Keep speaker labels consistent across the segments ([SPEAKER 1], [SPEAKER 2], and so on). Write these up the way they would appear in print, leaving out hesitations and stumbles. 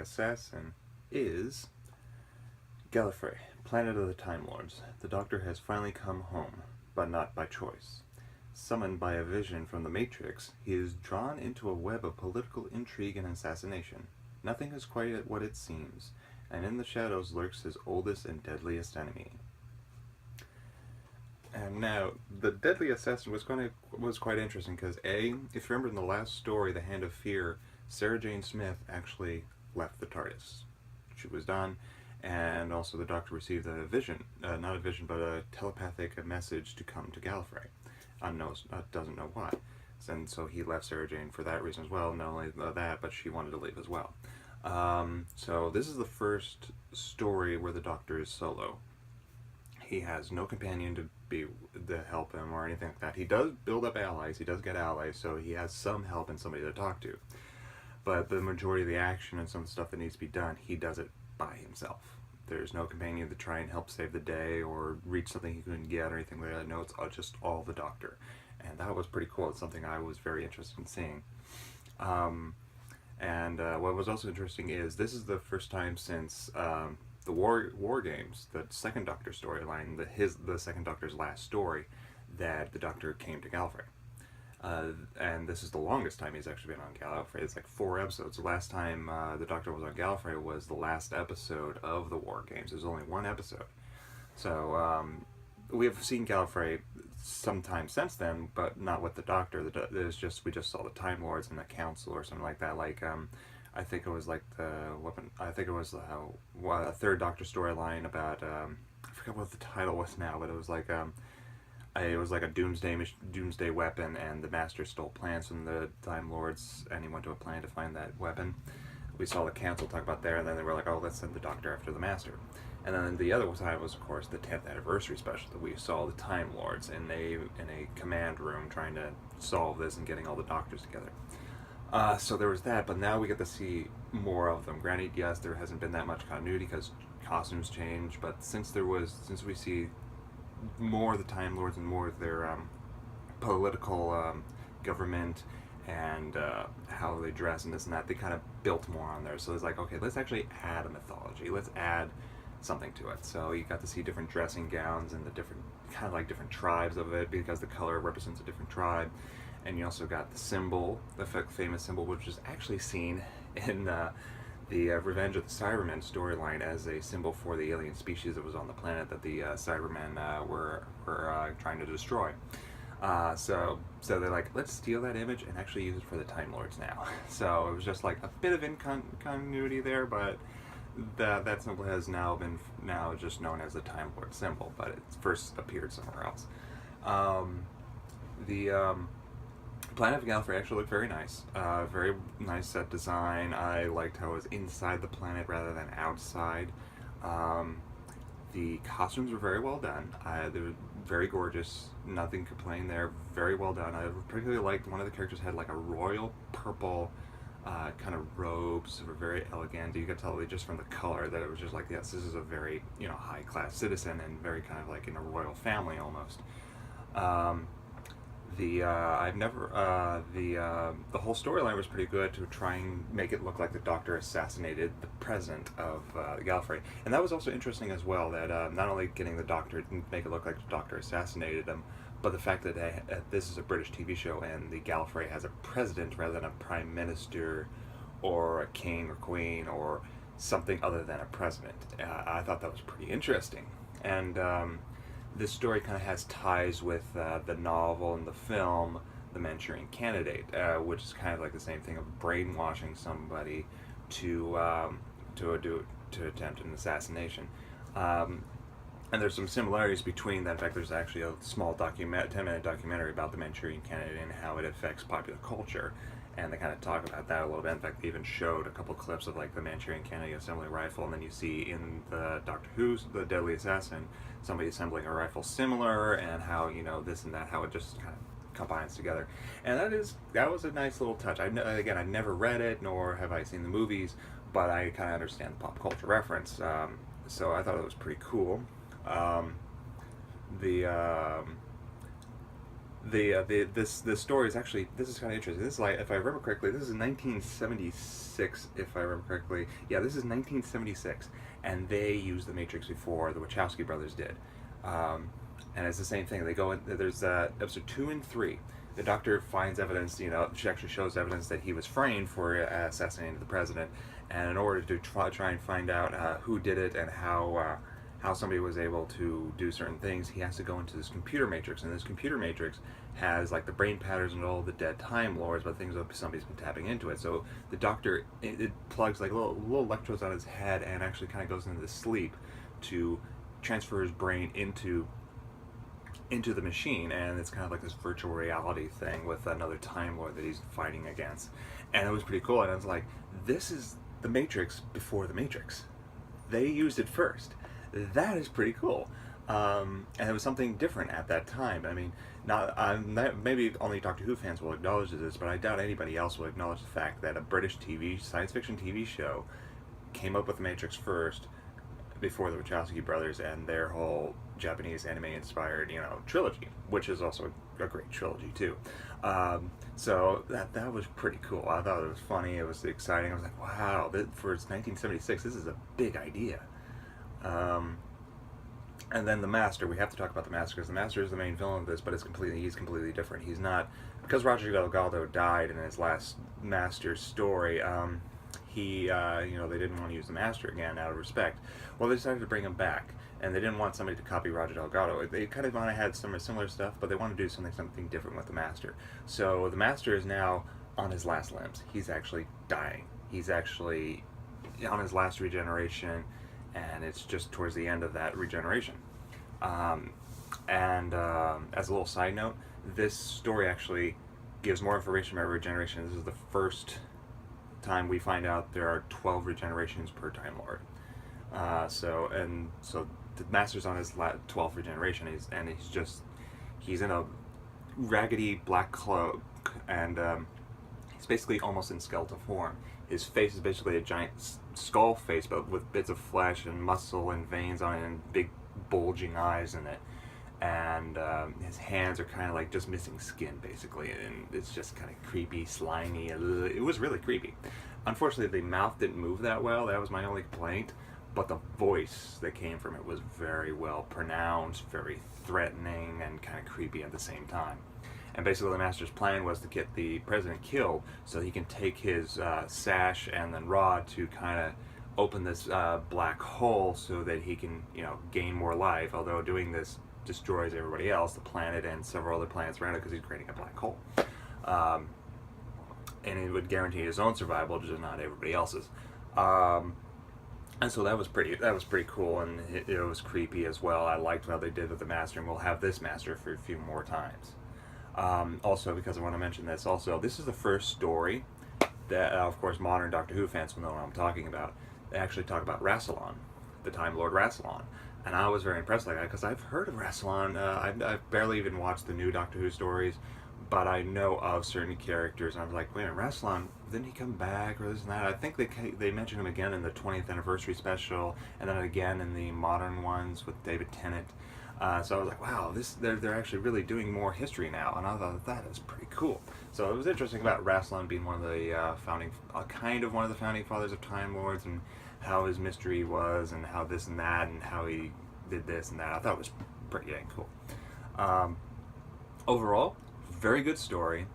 [SPEAKER 1] assassin is Gallifrey, planet of the Time Lords. The Doctor has finally come home, but not by choice. Summoned by a vision from the Matrix, he is drawn into a web of political intrigue and assassination. Nothing is quite what it seems, and in the shadows lurks his oldest and deadliest enemy. And now, the Deadly Assassin was quite interesting because if you remember in the last story, The Hand of Fear, Sarah Jane Smith actually left the TARDIS. She was done, and also the Doctor received a vision, not a vision, but a telepathic message to come to Gallifrey. Doesn't know why. And so he left Sarah Jane for that reason as well. Not only that, but she wanted to leave as well. So this is the first story where the Doctor is solo. He has no companion to help him or anything like that. He does build up allies. He does get allies, so he has some help and somebody to talk to. But the majority of the action and some of the stuff that needs to be done, he does it by himself. There's no companion to try and help save the day or reach something he couldn't get or anything like that. No, it's just all the Doctor. And that was pretty cool. It's something I was very interested in seeing. What was also interesting is this is the first time since the War Games, the second Doctor storyline, the second Doctor's last story, that the Doctor came to Gallifrey. And this is the longest time he's actually been on Gallifrey. It's like 4 episodes. The last time the Doctor was on Gallifrey was the last episode of the War Games. There's only 1 episode. So we have seen Gallifrey sometime since then, but not with the Doctor. We just saw the Time Lords and the Council or something like that. Like I think it was like the weapon. I think it was a third Doctor storyline about I forgot what the title was now, but it was like a doomsday weapon, and the Master stole plans from the Time Lords, and he went to a planet to find that weapon. We saw the Council talk about there, and then they were like, "Oh, let's send the Doctor after the Master." And then the other time was, of course, the 10th anniversary special that we saw the Time Lords in a command room trying to solve this and getting all the Doctors together. So there was that, but now we get to see more of them. Granted, yes, there hasn't been that much continuity because costumes change, but since we see more of the Time Lords and more of their political government and how they dress and this and that, they kind of built more on there. So it's like, okay, let's actually add a mythology. Let's add something to it. So you got to see different dressing gowns and the different tribes of it, because the color represents a different tribe. And you also got the symbol, the famous symbol, which is actually seen in the Revenge of the Cybermen storyline as a symbol for the alien species that was on the planet that the Cybermen were trying to destroy. So they're like, let's steal that image and actually use it for the Time Lords now. So it was just like a bit of continuity there, but that symbol has now just known as the Time Lord symbol, but it first appeared somewhere else. The Planet of Gallifrey actually looked very nice. Very nice set design. I liked how it was inside the planet rather than outside. The costumes were very well done. They were very gorgeous. Nothing to complain there. Very well done. I particularly liked one of the characters had like a royal purple kind of robes. They were very elegant. You could tell just from the color that it was just like, yes, this is a very high class citizen and very kind of like in a royal family almost. The whole storyline was pretty good to try and make it look like the Doctor assassinated the president of Gallifrey, and that was also interesting as well. That not only getting the Doctor to make it look like the Doctor assassinated him, but the fact that this is a British TV show and the Gallifrey has a president rather than a prime minister or a king or queen or something other than a president. I thought that was pretty interesting, and this story kind of has ties with the novel and the film, The Manchurian Candidate, which is kind of like the same thing of brainwashing somebody to attempt an assassination. And there's some similarities between that. In fact, there's actually a small 10-minute documentary about the Manchurian Candidate and how it affects popular culture. And they kind of talk about that a little bit. In fact, they even showed a couple clips of like the Manchurian Candidate assembly rifle, and then you see in the Doctor Who's The Deadly Assassin somebody assembling a rifle similar, and how this and that, how it just kind of combines together. And that was a nice little touch. Again, I've never read it, nor have I seen the movies, but I kind of understand the pop culture reference. So I thought it was pretty cool. The this story is actually, this is kind of interesting. This is like, if I remember correctly, this is 1976. If I remember correctly, yeah, this is 1976, and they used the Matrix before the Wachowski brothers did. And it's the same thing. They go in. There's episode 2 and 3. The Doctor finds evidence. She actually shows evidence that he was framed for assassinating the president, and in order to try and find out who did it and how somebody was able to do certain things, he has to go into this computer matrix, and this computer matrix has like the brain patterns and all the dead Time Lords, but things that somebody's been tapping into it. So the Doctor, it plugs like little electrodes on his head and actually kind of goes into sleep to transfer his brain into the machine, and it's kind of like this virtual reality thing with another Time Lord that he's fighting against. And it was pretty cool, and I was like, this is the Matrix before the Matrix. They used it first. That is pretty cool. And it was something different at that time. I mean, maybe only Doctor Who fans will acknowledge this, but I doubt anybody else will acknowledge the fact that a British science fiction TV show came up with the Matrix first, before the Wachowski brothers and their whole Japanese anime-inspired, trilogy, which is also a great trilogy too. So that was pretty cool. I thought it was funny. It was exciting. I was like, wow, for 1976, this is a big idea. And then the Master. We have to talk about the Master because the Master is the main villain of this, but he's completely different. He's not, because Roger Delgado died in his last Master story. They didn't want to use the Master again out of respect. Well, they decided to bring him back, and they didn't want somebody to copy Roger Delgado. They kind of want to had some similar stuff, but they want to do something different with the Master. So the Master is now on his last limbs. He's actually dying. He's actually on his last regeneration, and it's just towards the end of that regeneration. As a little side note, this story actually gives more information about regeneration. This is the first time we find out there are 12 regenerations per Time Lord. So the Master's on his 12th regeneration, he's in a raggedy black cloak, and he's basically almost in skeletal form. His face is basically a giant skull face, but with bits of flesh and muscle and veins on it and big bulging eyes in it. And his hands are kind of like just missing skin, basically, and it's just kind of creepy, slimy. It was really creepy. Unfortunately, the mouth didn't move that well. That was my only complaint. But the voice that came from it was very well pronounced, very threatening, and kind of creepy at the same time. And basically, the Master's plan was to get the president killed so he can take his sash and then rod to kind of open this black hole so that he can, gain more life. Although doing this destroys everybody else, the planet and several other planets around it, because he's creating a black hole. And it would guarantee his own survival, just not everybody else's. And so that was pretty cool, and it was creepy as well. I liked how they did with the Master, and we'll have this Master for a few more times. Also, because I want to mention this, this is the first story that, of course, modern Doctor Who fans will know what I'm talking about. They actually talk about Rassilon, the Time Lord Rassilon. And I was very impressed by that, because I've heard of Rassilon. I've barely even watched the new Doctor Who stories, but I know of certain characters, and I was like, wait a minute, Rassilon, didn't he come back, or this and that? I think they mentioned him again in the 20th anniversary special, and then again in the modern ones with David Tennant. So I was like, wow, they're actually really doing more history now, and I thought that is pretty cool. So it was interesting about Rassilon being one of the founding fathers of Time Lords, and how his mystery was, and how this and that, and how he did this and that. I thought it was pretty dang cool. Overall, very good story.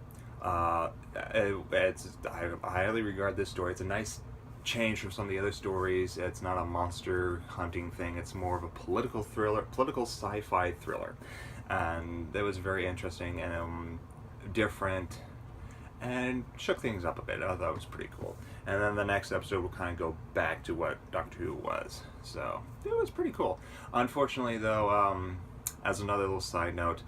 [SPEAKER 1] I highly regard this story. It's a nice change from some of the other stories. It's not a monster hunting thing. It's more of a political sci-fi thriller, and that was very interesting and different, and shook things up a bit. I thought it was pretty cool. And then the next episode will kind of go back to what Doctor Who was. So it was pretty cool. Unfortunately, though, as another little side note,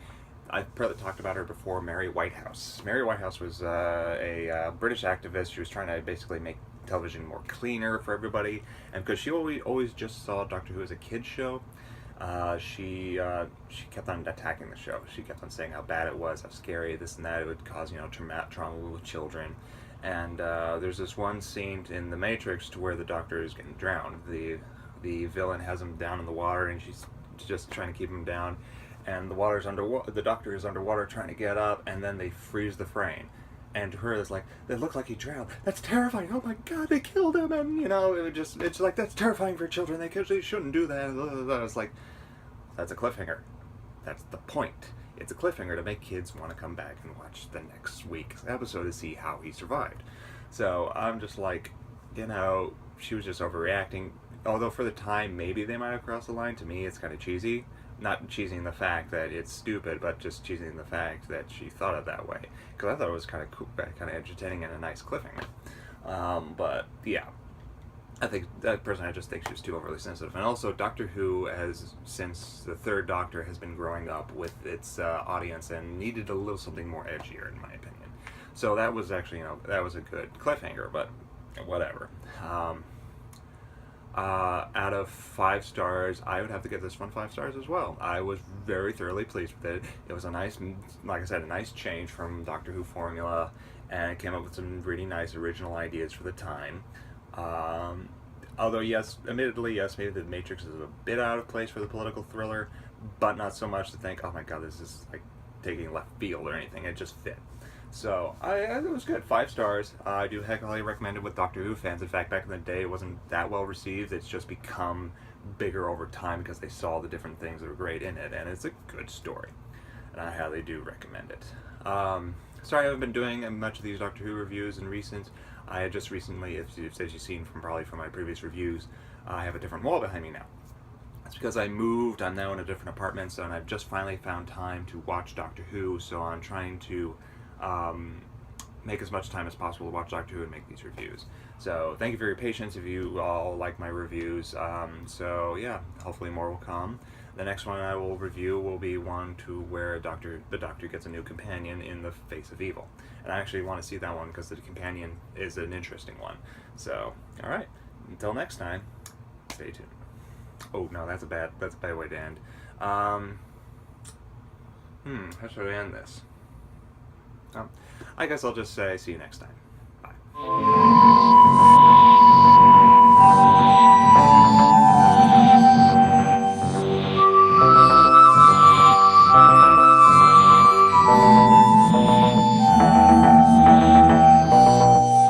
[SPEAKER 1] I've probably talked about her before, Mary Whitehouse. Mary Whitehouse was a British activist. She was trying to basically make television more cleaner for everybody, and because she always just saw Doctor Who as a kid's show, she kept on attacking the show. She kept on saying how bad it was, how scary, this and that, it would cause trauma with children. And there's this one scene in The Matrix to where the Doctor is getting drowned. The villain has him down in the water, and she's just trying to keep him down. and the doctor is underwater trying to get up, and then they freeze the frame. And to her, it's like, it looked like he drowned. That's terrifying. Oh my God, they killed him. And, it's like, that's terrifying for children. They shouldn't do that. It's like, that's a cliffhanger. That's the point. It's a cliffhanger to make kids want to come back and watch the next week's episode to see how he survived. So I'm just like, she was just overreacting. Although for the time, maybe they might have crossed the line. To me, it's kind of cheesy. Not cheesing the fact that it's stupid, but just cheesing the fact that she thought it that way. Because I thought it was kind of cool, kind of entertaining and a nice cliffhanger. But yeah, I think that person, I just think she was too overly sensitive. And also, Doctor Who has, since the third Doctor, has been growing up with its audience and needed a little something more edgier, in my opinion. So that was actually, that was a good cliffhanger, but whatever. Out of 5 stars, I would have to give this one 5 stars as well. I was very thoroughly pleased with it. It was a nice, like I said, a nice change from Doctor Who formula, and it came up with some really nice original ideas for the time. Although, yes, admittedly, yes, maybe The Matrix is a bit out of place for the political thriller, but not so much to think, oh my God, this is like taking left field or anything. It just fit. So, it was good. 5 stars. I do highly recommend it with Doctor Who fans. In fact, back in the day, it wasn't that well received. It's just become bigger over time because they saw the different things that were great in it, and it's a good story. And I highly do recommend it. Sorry I haven't been doing much of these Doctor Who reviews in recent. I had just recently, as you've seen from my previous reviews, I have a different wall behind me now. It's because I moved. I'm now in a different apartment, and I've just finally found time to watch Doctor Who, so I'm trying to make as much time as possible to watch Doctor Who and make these reviews. So thank you for your patience if you all like my reviews. So yeah, hopefully more will come. The next one I will review will be one to where the Doctor gets a new companion in the face of evil. And I actually want to see that one because the companion is an interesting one. So, alright, until next time, stay tuned. Oh no, that's a bad way to end. How should I end this? I guess I'll just say see you next time. Bye.